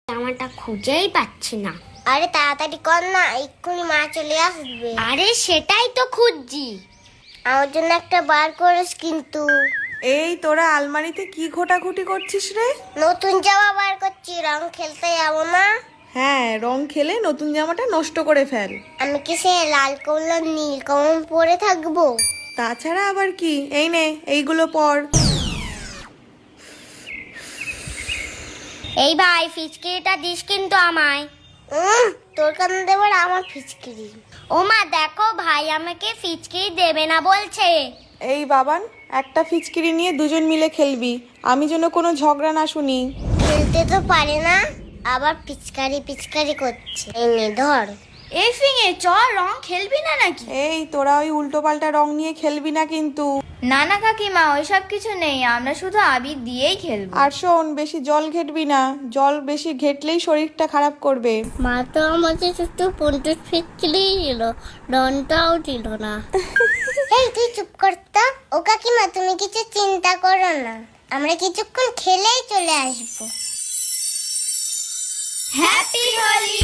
জামাটা খুঁজেই পাচ্ছি না। আরে তাড়াতাড়ি কর না, এক্ষুনি মা চলে আসবে। আরে সেটাই তো খুঁজছি। আমার জন্য একটা বার করিস কিন্তু। এই তোরা আলমারিতে কি ঘোটাঘুটি করছিস রে? নতুন জামা বার করছি, রং খেলতে যাবো না? হ্যাঁ, রং খেলে নতুন জামাটা নষ্ট করে ফেল। আমি কি সে লাল কমলা নীল কমল পরে থাকবো? তাছাড়া আবার কি, এই নে এইগুলো পর। এই ভাই, ফিচকিরিটা দিস কিন্তু আমায়। তোর কান দেবার আমার ফিচকিরি। ও মা দেখো, ভাই আমাকে ফিচকিরি দেবে না বলছে। এই বাবান, একটা ফিচকিরি নিয়ে দুজন মিলে খেলবি, আমি যেন কোনো ঝগড়া না শুনি। খেলতে তো পারে না, আবার পিচকারি পিচকারি করছে। এই নে ধর। এই ফিঙে চল, রং খেলবি না নাকি? এই তোরা ওই উল্টো পাল্টা রং নিয়ে খেলবি না কিন্তু। না না কাকিমা, ওইসব কিছু নেই, আমরা শুধু আবির দিয়েই খেলবো। আর শোন, বেশি জল ঘেটবি না, জল বেশি ঘেটলেই শরীরটা খারাপ করবে। মা তো আমাকে শুধু 50 ফিচকিরি দিল, রনটাও দিল না। এই তুই চুপ কর তো। ও কাকিমা, তুমি কিছু চিন্তা করো না, আমরা কিছুক্ষণ খেলেই চলে আসবো। হ্যাপি হোলি।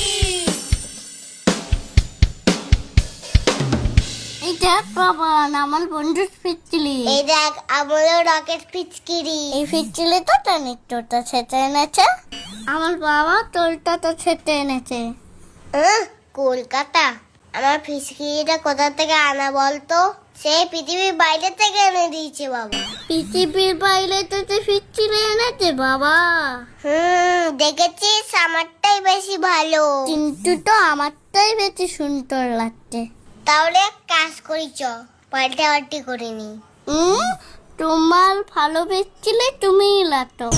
এই দেখ বাবা, আমার বন্ধুর ফিচকিরি। এই দেখ আমারও রকেট ফিচকিরি। এই ফিচকিরি তো টানির তোরটা ছেটে এনেছে, আমার বাবা তোরটা তো ছেটে এনেছে। কলকাতা। আমার ফিচকিরিটা কোথা থেকে আনা বলতো? সেই পৃথিবীর বাইরে থেকে এনে দিয়েছে বাবা। পৃথিবীর বাইরে থেকে ফিচকিরি এনেছে বাবা? দেখেছিস, আমারটাই বেশি ভালো। কিন্তু তো আমারটাই বেশি সুন্দর লাগছে। তাহলে এক কাজ করি, চ পাল্টাপাল্টি করে নি। তোমার ভালো ফিচকিরি তুমিই লাটো।